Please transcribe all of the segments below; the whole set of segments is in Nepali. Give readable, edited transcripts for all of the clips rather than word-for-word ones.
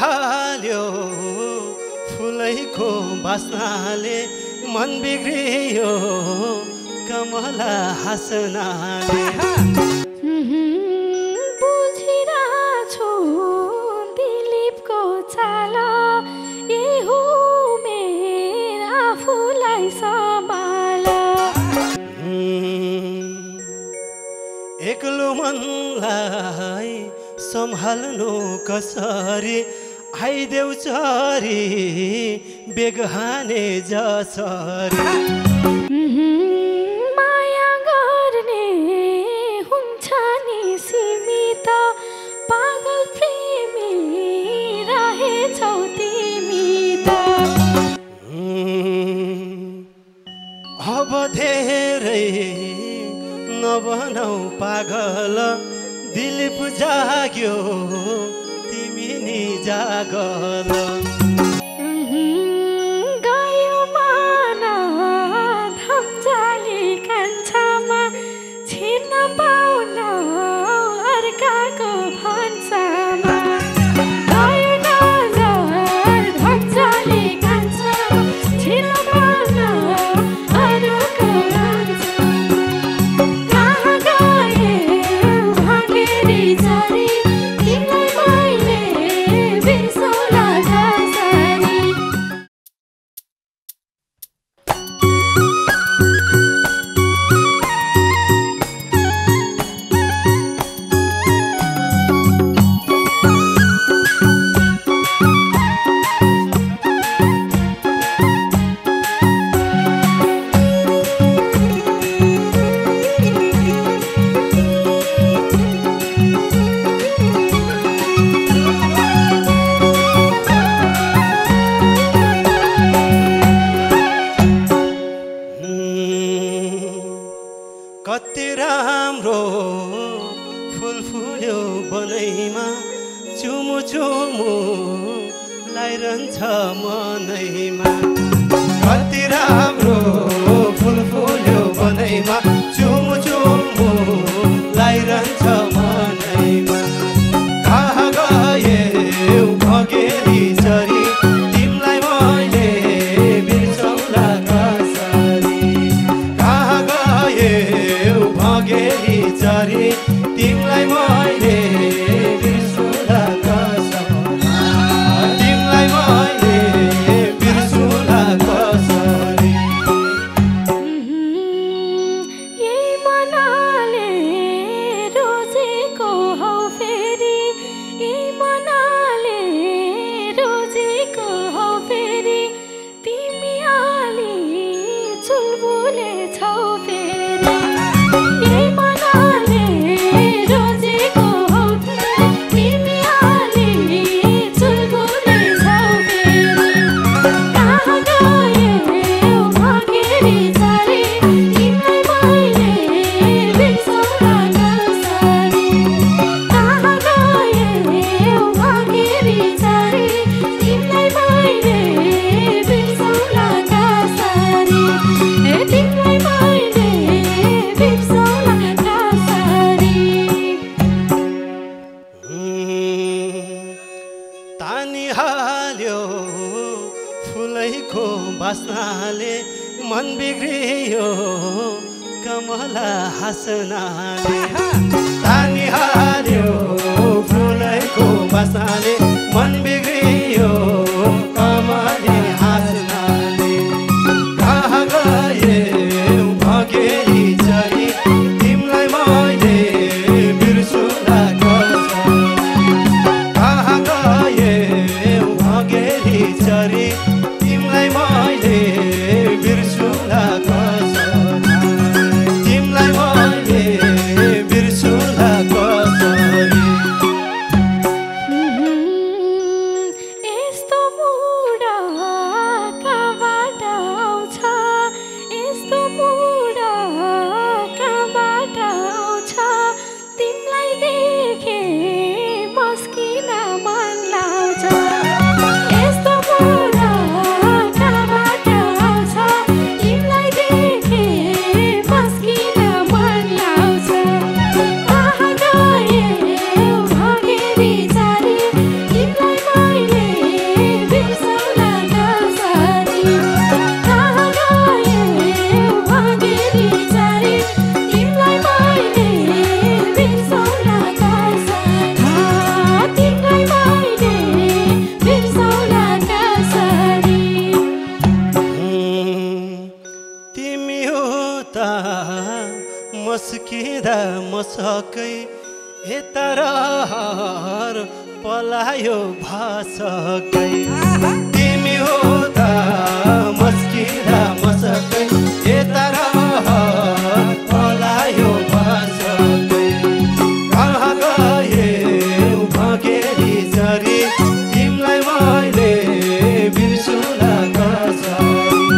हाल्यो फुलैको बास्नाले मन बिग्रियो कमला हाँस्नाले बुझिरहेछु दिलीपको चाल ए हो मेरा आफूलाई सम्हाल एक्लो मनलाई सम्हाल्नु कसरी आइदेऊ चरी बेगहाने जसरी माया गर्ने हुन्छ नि सीमित पागल प्रेमी रहेछौ तिमी त अब धेरै नबनाऊ पागल दिलीप जाग्यो तिमी नि जागल गयो मन धम्जाली कान्छामा छिर्न पाउन अर्काको भान्सामा गयो नजर धम्जाली कान्छामा छिर्न पाउन अरूको कति राम्रो फुल फुल्यो बनैमा चुमु चुमु लाइरहन्छ मनैमा कति राम्रो फुल फुल्यो बनैमा चुमु चुमु लाइरहन्छ मनैमा कहाँ गए भगेरी चरी तिमीलाई मैले बिर्सौला कसरी कहाँ गए भगेरी चरी तिमीलाई मैले बिर्सौला कसरी तिमीलाई मैले बिर्सौला कसरी यही मनाले रोजेको हौ फेरि यही मनाले रोजेको हौ फेरि तिमी आली चुलबुले छौ फेरि यही मनाले रोजेको हौ फेरि तिमी आली चुलबुले छौ फेरि कहाँ गए भगेरी चरी तिमीलाई मैले बिर्सौला कसरी कहाँ गए भगेरी चरी तिमीलाई मैले बिर्सौला कसरी तिमीलाई मैले बिर्सौला कसरी तानी हाल्यो फुलैको बास्नाले मन बिग्रियो कमला हाँस्नाले तानी हाल्यो फुलैको बास्नाले मन बिग्रियो कमला हाँस्नाले कहाँ गए भगेरी चरी तिमीलाई मैले बिर्सौला कसरी कहाँ गए भगेरी चरी तिमीलाई मैले बिर्सौला कसरी तिमीलाई मैले बिर्सौला कसरी यतारहर पलायो भाषकै तिमी हो त मस्किँदा मसकै यतारहर पलायो भाषकै कहाँ गयौ भगेरी जरी तिमीलाई मैले बिर्सुला कसरी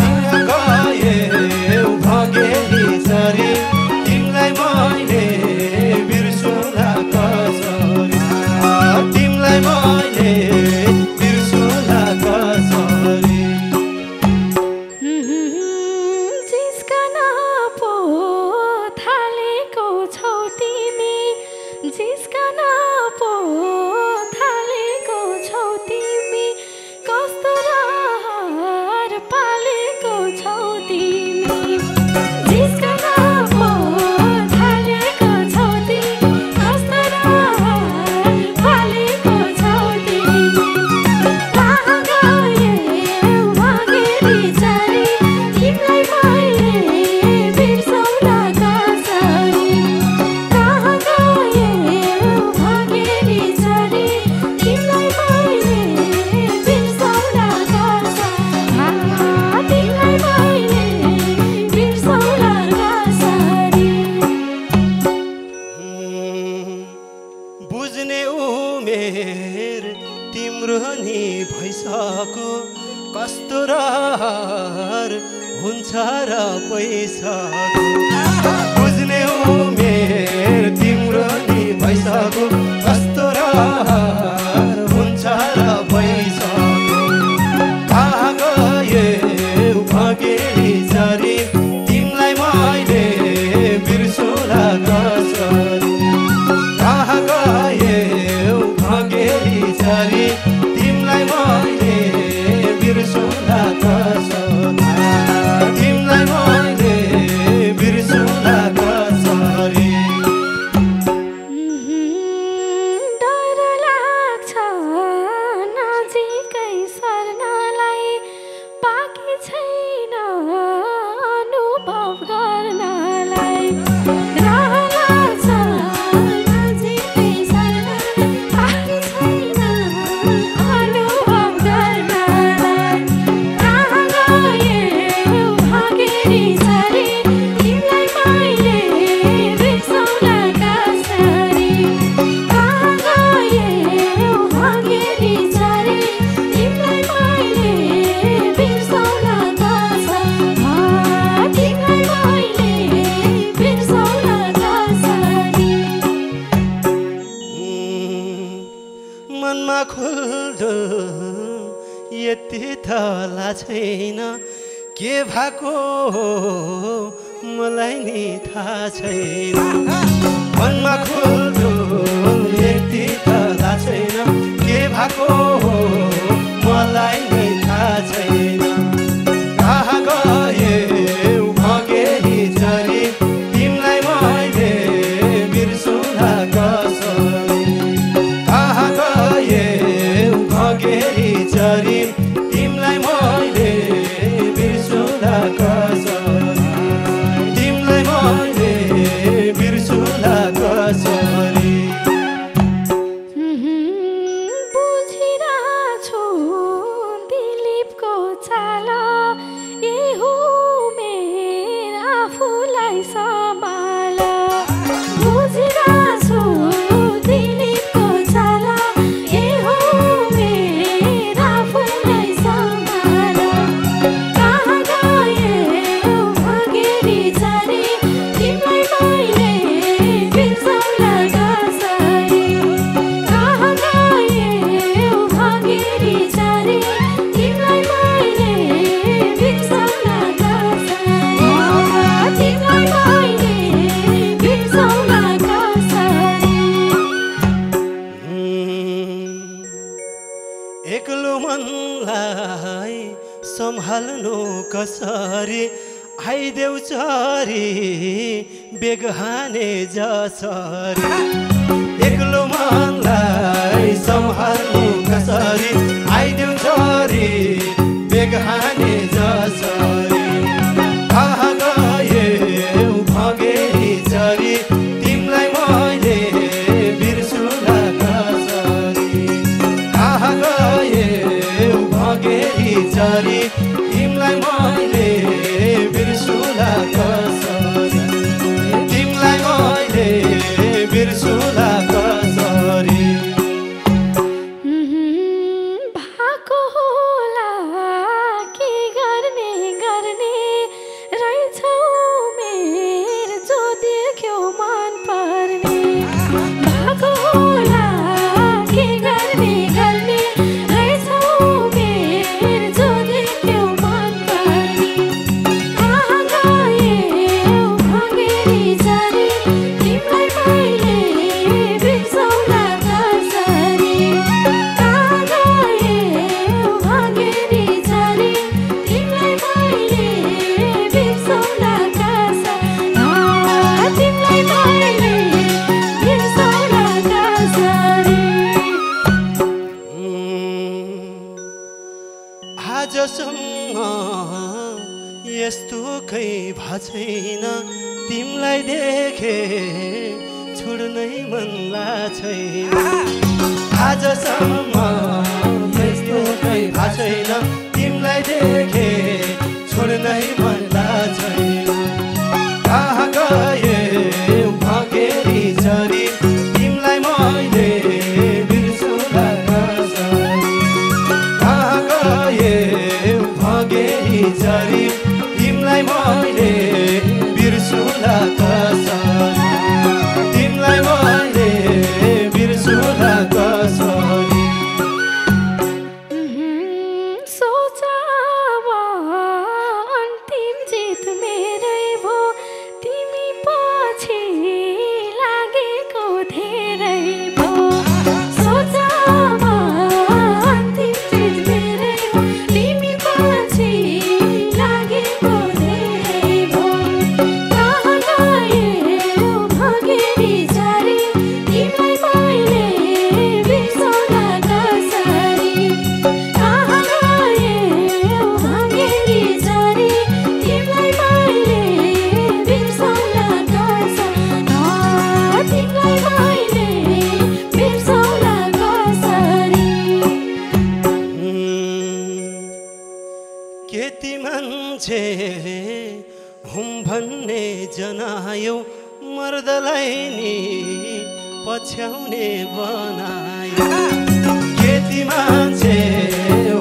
कहाँ गयौ भगेरी जरी तिमीलाई मैले बिर्सुला कसरी तिमीलाई मैले बिर्सुला कसरी जिस्कन पो थालेको छौ तिमी जिस्कन पो थालेको छौ तिमी कस्तो रहर पालेको छौ तिमी जिस्कन पो थालेको छौ तिमी कस्तो रहर पालेको छौ तिमी कहाँ गयौ भगेरी जरी तिमीलाई मैले बिर्सौला कसरी कहाँ गयौ भगेरी जरी तिमीलाई मैले बिर्सौला कसरी तिमीलाई मैले बिर्सौला कसरी बुझ्ने उमेर तिम्रो नि भइसक्यो कस्तो रहर हुन्छ र पैसाको बुझ्ने उमेर तिम्रो नि भइसक्यो कस्तो रहर हुन्छ र पैसाको कहाँ गयौ भगेरी जरी तिमीलाई मैले बिर्सुला कसरी कहाँ गयौ भगेरी जरी तिमीलाई मैले बिर्सुला कसरी तिमीलाई मैले बिर्सुला कसरी डर लाग्छ नजिकै सर्नलाई बाँकी छैन अनुभव गर्नलाई डर लाग्छ नजिकै सर्नलाई बाँकी छैन अनुभव गर्नलाई कहाँ गयौ भगेरी जरी तिमीलाई मैले बिर्सौला कसरी कहाँ गयौ भगेरी जरी तिमीलाई मैले बिर्सौला कसरी तिमीलाई मैले बिर्सौला कसरी मनमा खुल्दुल यति थला छैन के भएको मलाई नि थाहा छैन मनमा खुल्दुल यति थला छैन के भएको मलाई नि थाहा छैन कहाँ गयौ भगेरी जरी तिमीलाई मैले बिर्सुला कसरी कहाँ गयौ भगेरी जरी तिमीलाई मैले बिर्सुला कसरी तिमीलाई मैले बिर्सुला कसरी बुझिरहेछु दिलीपको चाल ए हो मेरा आफूलाई सम्हाल बुझिरहेछु दिलीपको चाल ए हो मेरा आफूलाई सम्हाल कहाँ गयौ भगेरी जरी तिमीलाई मैले बिर्सौला कसरी कहाँ गयौ भगेरी जरी तिमीलाई मैले बिर्सौला कसरी तिमीलाई मैले बिर्सौला कसरी एक्लो मनलाई सम्हाल्नु कसरी आइदेऊ चरी बेगहाने जसरी एक्लो मनलाई सम्हाल्नु कसरी आइदेऊ चरी बेगहाने जसरी कहाँ गयौ भगेरी जरी तिमीलाई मैले यस्तो खै भएन तिमीलाई देखे छोड्नै मन लाग्दैन आजसम्म यस्तो खै भएन तिमीलाई देखे छोड्नै मन लाग्दैन कहाँ गए भगेरी चरी तिमीलाई मैले बिर्सुला कसरी कहाँ गए भगेरी चरी तिमीलाई मैले बिर्सुला कसरी तिमीलाई मैले बिर्सुला कसरी सोचावा अन्तिम जित मेरै भो तिमी पछि लागेको धेरै भो सोचावा अन्तिम जित मेरै भो तिमी पछि लागेको धेरै भो कहाँ गए भगेरी चरी तिमीलाई मैले बिर्सौँला कसरी कहाँ गए भगेरी चरी तिमीलाई मैले बिर्सौँला कसरी तिमीलाई मैले बिर्सौँला कसरी केटी मान्छे हुम भन्ने जनायो मर्दलाई नि पछ्याउने बनायो केटी मान्छे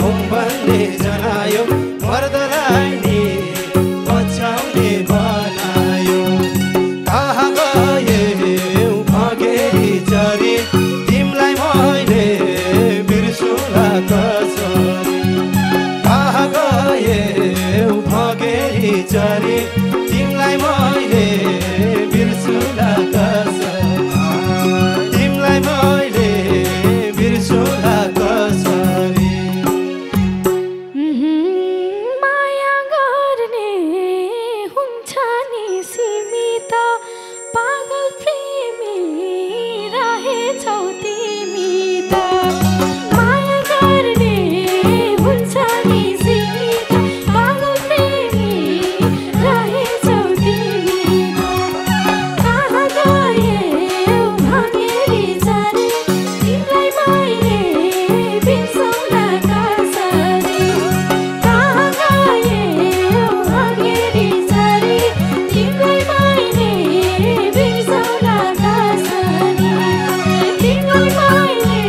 हुम भन्ने जनायो मर्दलाई नि पछ्याउने बनायो कहाँ गए भगेरी चरी तिमीलाई मैले बिर्सुला कसरी कहाँ गए भगेरी चरी तिमीलाई मैले बिर्सुला कसरी तिमीलाई मैले बिर्सुला कसरी माया गर्ने हुन्छ नि सीमित पागल प्रेमी रहेछौ तिमी त माया गर्ने हुन्छ नि सीमित पागल प्रेमी रहेछौ तिमी त कहाँ गए भगेरी चरी तिमीलाई मैले बिर्सौँला कसरी कहाँ गए भगेरी चरी तिमीलाई मैले बिर्सौँला कसरी तिमीलाई मैले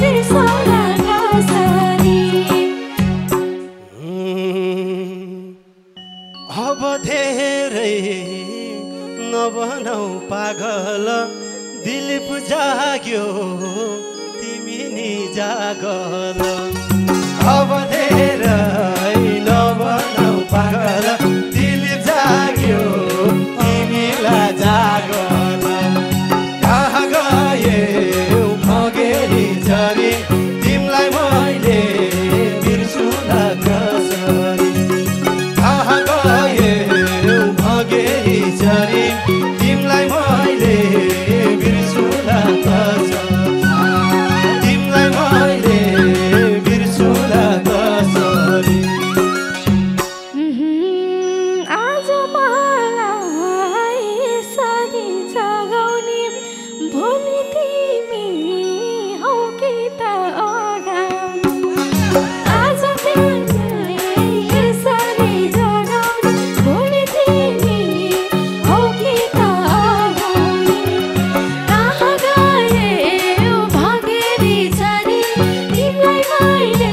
बिर्सौँला कसरी अब धेरै नबनाऊ पागल दिलीप जाग्यो तिमी नि जागल अब धेरै नबनाऊ पागल दिलीप जाग्यो तिमीलाई जागल कहाँ गए भगेरी चरी तिमीलाई मैले बिर्सुला कसरी कहाँ गए भगेरी चरी तिमीलाई मैले बिर्सुला कसरी तिमीलाई मैले बिर्सुला कसरी आज मलाई यसरी जगाउने भोलि तिमी हौ कि त अगाउने आज तिमीलाई यसरी जगाउने भोलि तिमी हौ कि त अगाउने कहाँ गए भगेरी चरी तिमीलाई मैले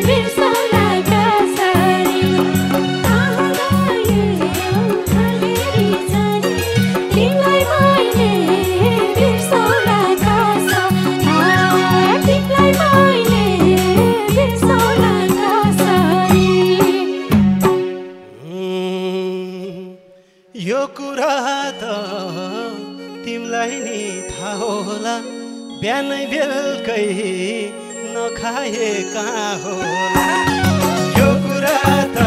बिर्सौँला कसरी कहाँ गए भगेरी चरी तिमीलाई मैले बिर्सौँला कसरी तिमीलाई मैले बिर्सौँला कसरी यो कुरा त तिमीलाई नि थाहा होला बिहानै बेलुकै नखाए कहाँ होला यो कुरा त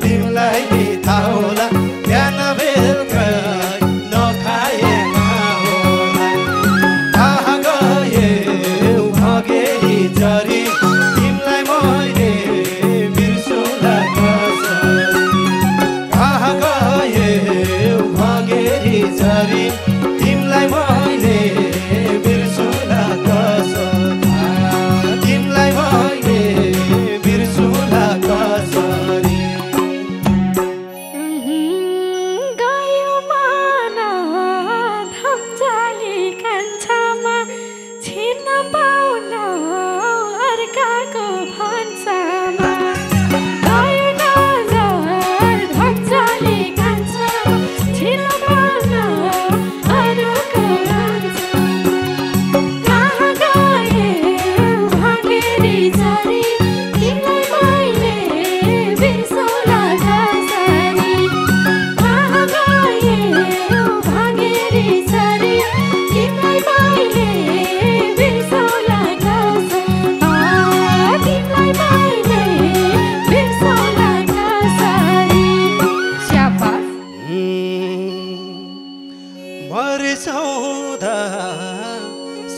तिमीलाई नि थाहा होला बिहान बेलुकै नखाए कहाँ होला कहाँ गए भगेरी चरी तिमीलाई मैले बिर्सौँला कसरी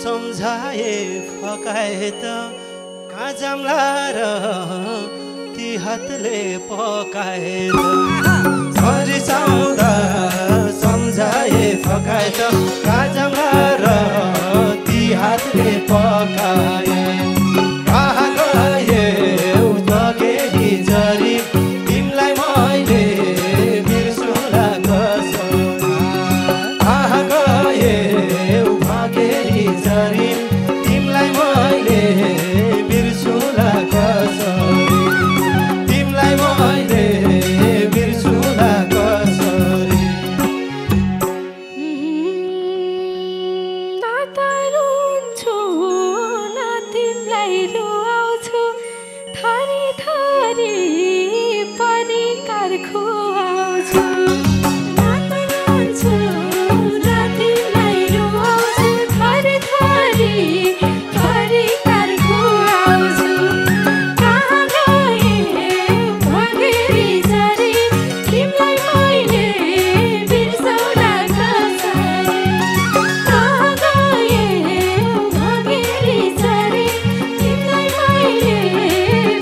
सम्झाए फकाए त कहाँ जाम्ला र ती हातले पकाए त रिसाउँदा सम्झाए फकाए त कहाँ जाम्ला र ती हातले पकाए कहाँ गए उठकेरी जरी तिमीलाई मैले बिर्सुला कसरी कहाँ गए उठकेरी जरी तिमीलाई मैले बिर्सुला कसरी तिमीलाई मैले बिर्सुला कसरी नाता रुन्छु न तिमीलाई रुवाउँछु थरी थरी परिकार खुवाउँछु नाता रुन्छु न तिमीलाई रुवाउँछु थरी थरी परिकार खुवाउँछु कहाँ गए भगेरी जरी तिमीलाई मैले बिर्सौला कसरी कहाँ गए भगेरी जरी तिमीलाई मैले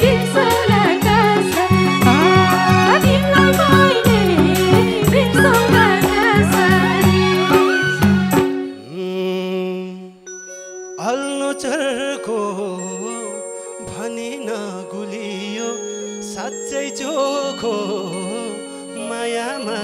बिर्सौला कसरी तिमीलाई मैले बिर्सौला कसरी अल्नो चर्को भनी नगुलियो साँच्चै चोखो मायामा